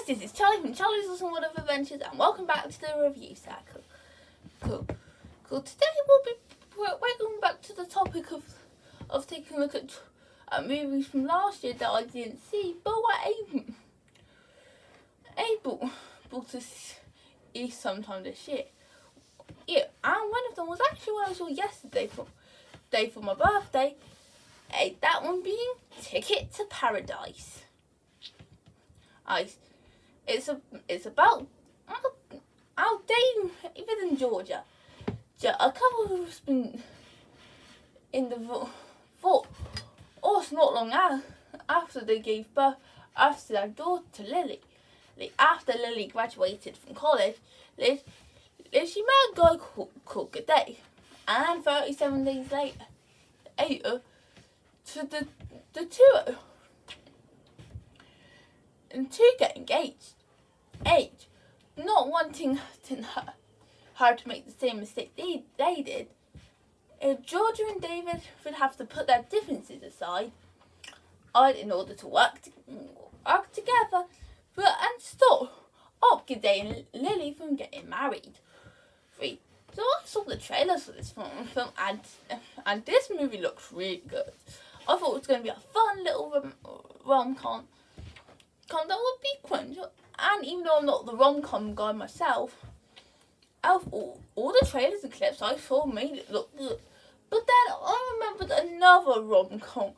this is Charlie from Charlie's Awesome World of Adventures, and welcome back to the review cycle. Cool. Today we'll be going back to the topic of taking a look at movies from last year that I didn't see, but were able to see sometime this year. Yeah, and one of them was actually one I saw yesterday for my birthday. That one being Ticket to Paradise. It's about David and Georgia, a couple who's been in the force not long after they gave birth after their daughter Lily. After Lily graduated from college, she met a guy called G'day, and 37 days later, the two get engaged. Not wanting her to make the same mistake they did, Georgia and David would have to put their differences aside in order to work together, and stop G'day and Lily from getting married. So I saw the trailers for this film, and this movie looks really good. I thought it was going to be a fun little rom-com that would be quaint. And even though I'm not the rom-com guy myself, all the trailers and clips I saw made it look good. But then I remembered another rom-com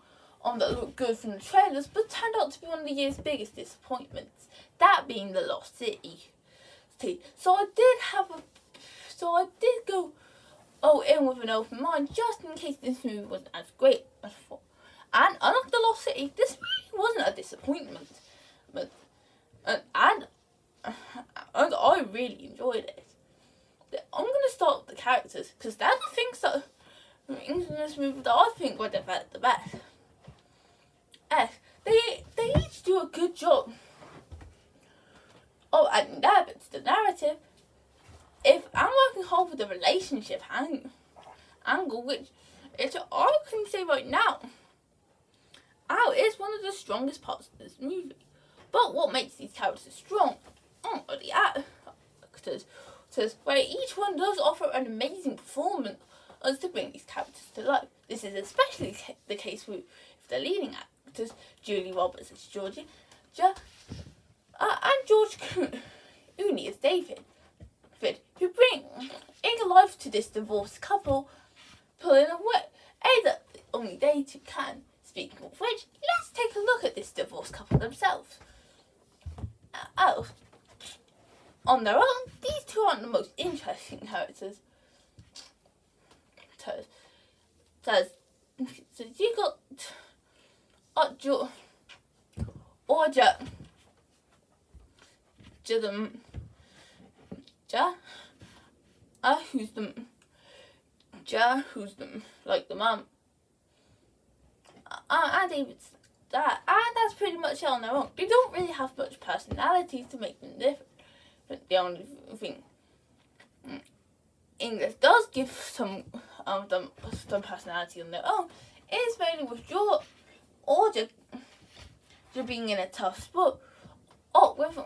that looked good from the trailers, but turned out to be one of the year's biggest disappointments. That being The Lost City. So I did go in with an open mind, just in case this movie wasn't as great as before. And unlike The Lost City, this movie wasn't a disappointment. And I really enjoyed it. I'm going to start with the characters, because they're the things that in this movie that I think were developed the best. They each do a good job of adding their bits to the narrative. If I'm working hard with the relationship angle, which I can say right now, is one of the strongest parts of this movie. But what makes these characters strong are the actors, where each one does offer an amazing performance to bring these characters to life. This is especially the case with the leading actors, Julie Roberts as Georgia, and George Clooney as David, who bring life to this divorced couple, pulling away that only they two can. Speaking of which, let's take a look at this divorced couple themselves. On their own, these two aren't the most interesting characters. So you got Georgia, who's the mum, and David's dad, and that's pretty much it on their own. They don't really have much personalities to make them different. But the only thing English does give some personality on their own is mainly with Georgia being in a tough spot, with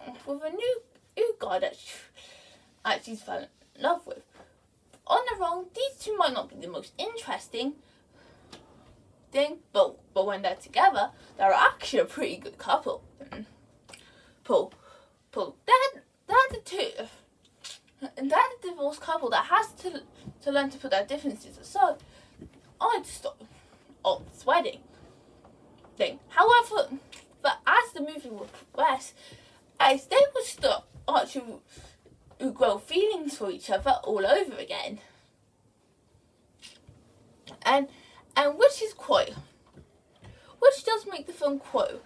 a new guy that she's fallen in love with. On their own, these two might not be the most interesting thing, but when they're together, they're actually a pretty good couple. Paul, they're the two, and they're the divorced couple that has to learn to put their differences aside. I'd stop this wedding thing. However, but as the movie would progress, as they would start to grow feelings for each other all over again, and which does make the film quite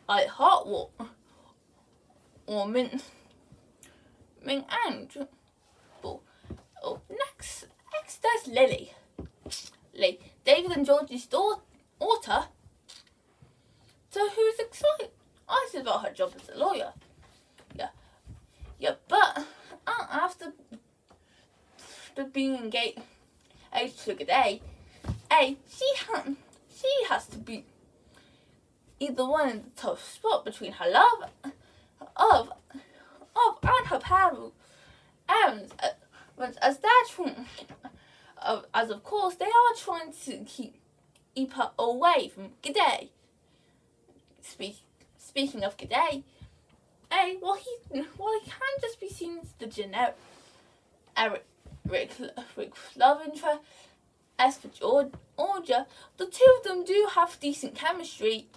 heartwarming and next there's Lily, David and George's daughter, who's excited about her job as a lawyer. But after being engaged to G'day, she has to be either one in the tough spot between her love and her parents, as they're trying, as of course they are trying to keep her away from G'day. Speaking of G'day, well he can just be seen as the generic Rick love interest. As for Georgia, the two of them do have decent chemistry.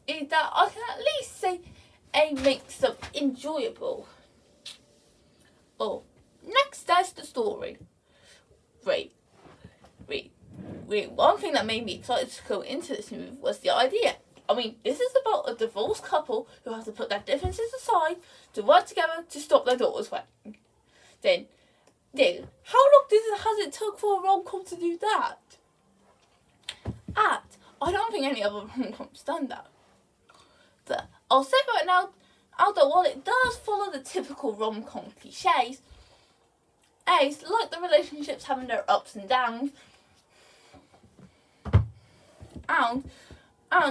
Is that I can at least say makes them enjoyable. Oh, next there's the story. Wait. One thing that made me excited to go into this movie was the idea. I mean, this is about a divorced couple who have to put their differences aside to work together to stop their daughter's wedding. Then, how long has it took for a rom-com to do that? And I don't think any other rom-com's done that. I'll say right now, that while it does follow the typical rom-com cliches, like the relationships having their ups and downs, and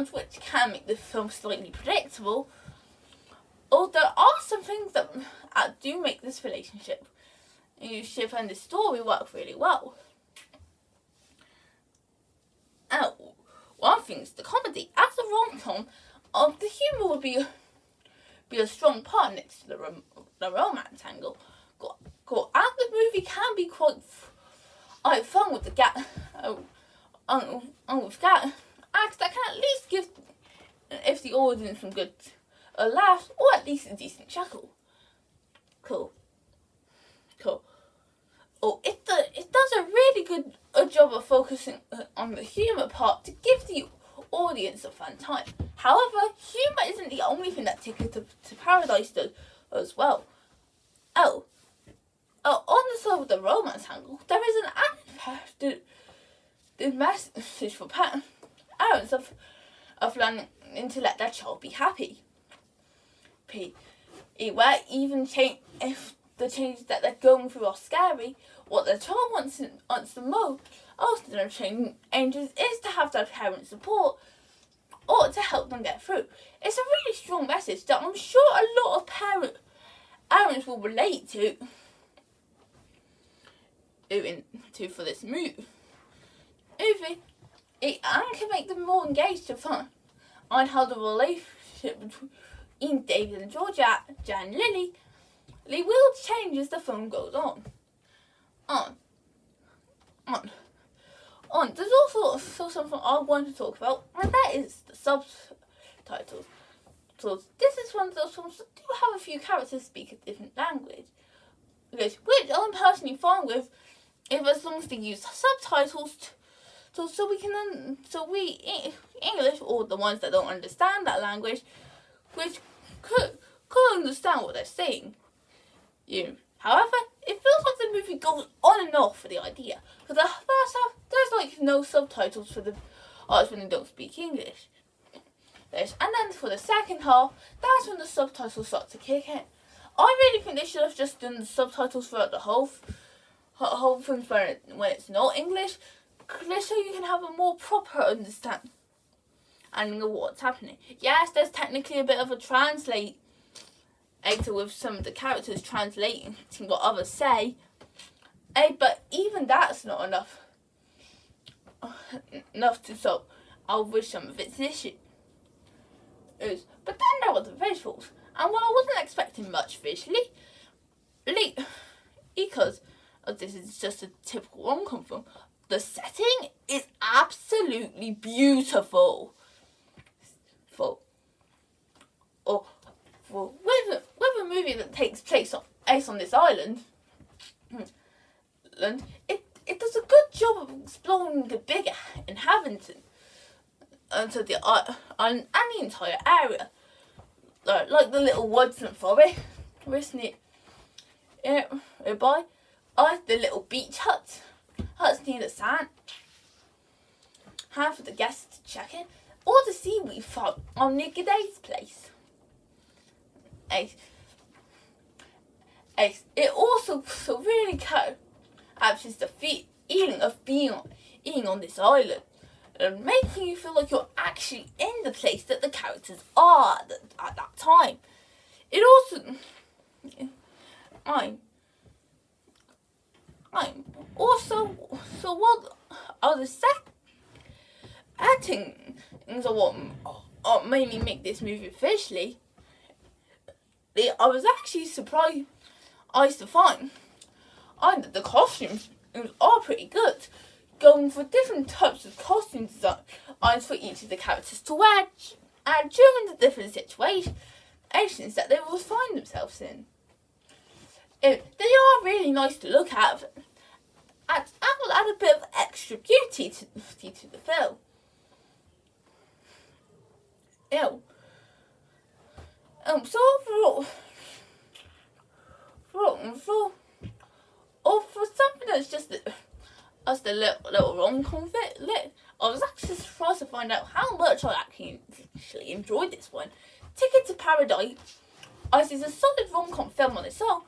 which can make the film slightly predictable, or there are some things that do make this relationship and the story work really well. One thing is the comedy. As a rom-com, the humour would be a strong part next to the romance angle. And the movie can be quite fun with with acts that can at least give, if the audience some good laughs, or at least a decent chuckle. Cool. Oh, it does a really good job of focusing on the humour part to give the audience a fun time. However, humour isn't the only thing that Ticket to Paradise does as well. On the side of the romance angle, there is an added message for parents of learning to let their child be happy. Where even if the changes that they're going through are scary, what their child wants the most in their changes is to have their parents' support or to help them get through. It's a really strong message that I'm sure a lot of parents will relate to for this movie. It can make them more engaged to find how the relationship between David and Georgia, Jan and Lily will change as the film goes on. There's also something I want to talk about, and that is the subtitles. So this is one of those films that do have a few characters speak a different language, which I'm personally fine with, if as long as they use subtitles so we English, or the ones that don't understand that language, which could understand what they're saying. However, it feels like the movie goes on and off for the idea. For the first half, there's no subtitles for the artists when they don't speak English. And then for the second half, that's when the subtitles start to kick in. I really think they should have just done the subtitles throughout the whole film when it's not English, so you can have a more proper understanding of what's happening. Yes, there's technically a bit of a translate with some of the characters translating what others say, but even that's not enough to solve with some of its issues. But then there were the visuals, and while I wasn't expecting much visually, because this is just a typical rom-com film, the setting is absolutely beautiful. With a movie that takes place on this island, it does a good job of exploring the bigger inhabitants and the entire area, like the little woods and forest nearby, the little beach huts near the sand, for the guests to check in, or the seaweed farm on near G'day's place. It also really captures the feeling of being on this island, and making you feel like you're actually in the place that the characters are at that time. It I'm also, so what are the settings of what made me make this movie officially? I was actually surprised to find that the costumes are pretty good, going for different types of costume designs for each of the characters to wear and during the different situations that they will find themselves in. They are really nice to look at and will add a bit of extra beauty to the film. So for something that's just a little rom-com I was actually surprised to find out how much I actually enjoyed this one. Ticket to Paradise is a solid rom-com film on its own.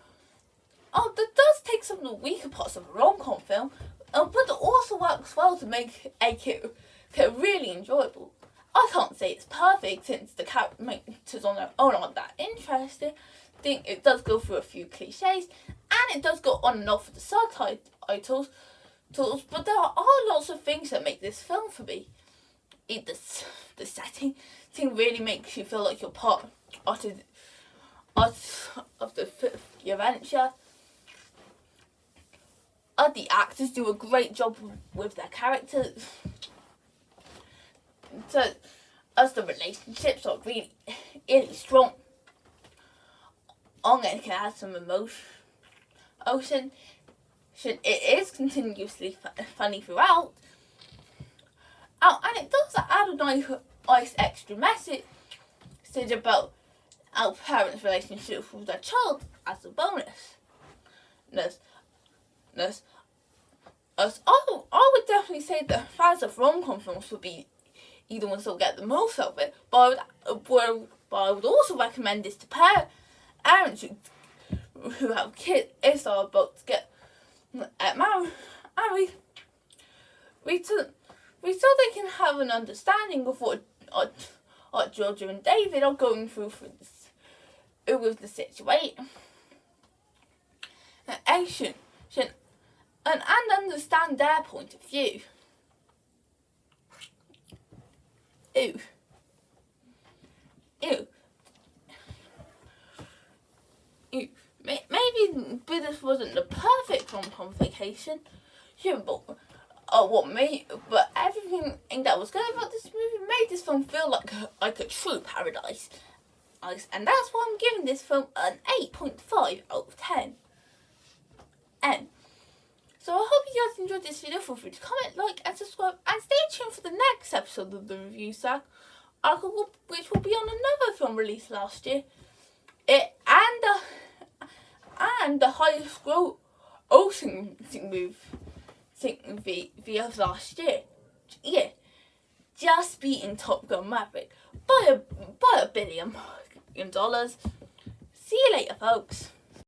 That does take some of the weaker parts of a rom-com film, but it also works well to make it really enjoyable. I can't say it's perfect since the characters on their own aren't that interesting. I think it does go through a few cliches, and it does go on and off with the subtitles, but there are lots of things that make this film for me. The setting really makes you feel like you're part of the adventure. The actors do a great job with their characters. So, as the relationships are really strong, it can add some emotion. It is continuously funny throughout. And it does add a nice extra message about our parents' relationship with their child as a bonus. I would definitely say that fans of rom-com films would be either ones that will get the most out of it, but I would also recommend this to parents who have kids if are about to get married, so they can have an understanding of what Georgia and David are going through with the situation. And understand their point of view. Maybe this wasn't the perfect rom-com vacation, but everything that was good about this movie made this film feel like a true paradise. And that's why I'm giving this film an 8.5 out of 10. So I hope you guys enjoyed this video. Feel free to comment, like, and subscribe, and stay tuned for the next episode of the review sack, which will be on another film released last year. And the highest grossing movie of last year. Yeah, just beating Top Gun Maverick by $1 billion. See you later, folks.